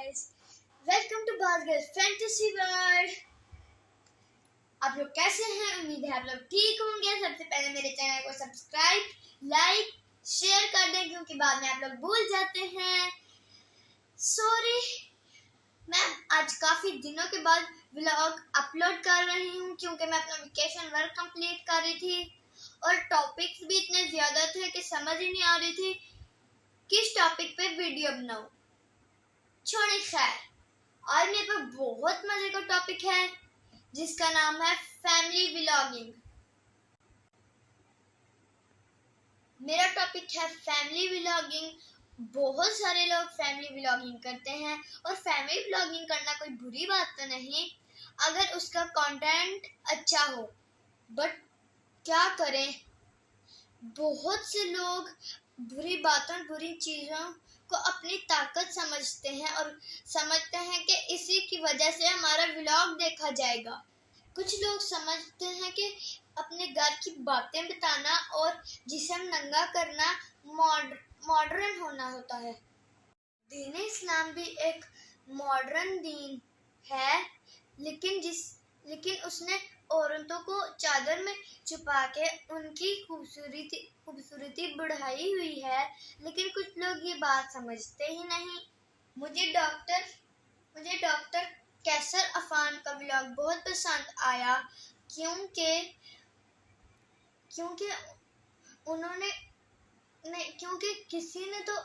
guys, welcome to Baz Girls Fantasy World। आप लोग कैसे हैं? उम्मीद है आप लोग ठीक होंगे। सबसे पहले मेरे चैनल को सब्सक्राइब, लाइक, शेयर कर दें क्योंकि बाद में आप लोग भूल जाते हैं। सॉरी, मैं आज काफी दिनों के बाद व्लॉग अपलोड कर रही हूँ क्योंकि मैं अपना वेकेशन वर्क कंप्लीट कर रही थी और टॉपिक्स भी इतने ज्यादा थे कि समझ ही नहीं आ रही थी किस टॉपिक पे वीडियो बनाऊं। छोड़े, खैर, आज मेरे पास बहुत मजे का टॉपिक है जिसका नाम है फैमिली व्लॉगिंग। मेरा टॉपिक है फैमिली व्लॉगिंग। बहुत सारे लोग फैमिली व्लॉगिंग करते हैं और फैमिली व्लॉगिंग करना कोई बुरी बात तो नहीं अगर उसका कंटेंट अच्छा हो, बट क्या करें, बहुत से लोग बुरी बातों, बुरी चीजों को अपनी ताकत समझते हैं और समझते हैं कि इसी की वजह से हमारा व्लॉग देखा जाएगा। कुछ लोग समझते हैं कि अपने घर की बातें बताना और जिस्म नंगा करना मॉडर्न होना होता है। दीन इस्लाम भी एक मॉडर्न दीन है, लेकिन उसने औरतों को चादर में छुपा के उनकी खूबसूरती बढ़ाई हुई है, लेकिन कुछ लोग ये बात समझते ही नहीं। मुझे डॉक्टर कैसर अफान का व्लॉग बहुत पसंद आया क्योंकि किसी ने तो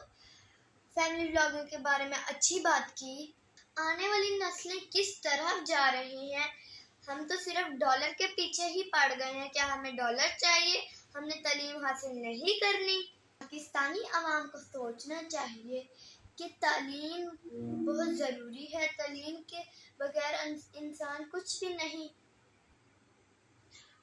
फैमिली व्लॉगिंग के बारे में अच्छी बात की। आने वाली नस्लें किस तरफ जा रही हैं, हम तो सिर्फ डॉलर के पीछे ही पड़ गए हैं। क्या हमें डॉलर चाहिए? हमने तालीम हासिल नहीं करनी। पाकिस्तानी आवाम को सोचना चाहिए कि तालीम बहुत ज़रूरी है। तालीम के बगैर इंसान कुछ भी नहीं।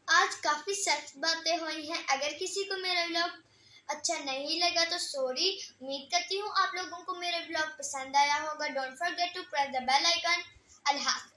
आज काफ़ी सख्त बातें हुई हैं। अगर किसी को मेरा व्लॉग अच्छा नहीं लगा तो सॉरी। उम्मीद करती हूँ आप लोगों को मेरा व्लॉग पसंद आया होगा। Don't forget to press the bell icon. Allah हाफ़िज़।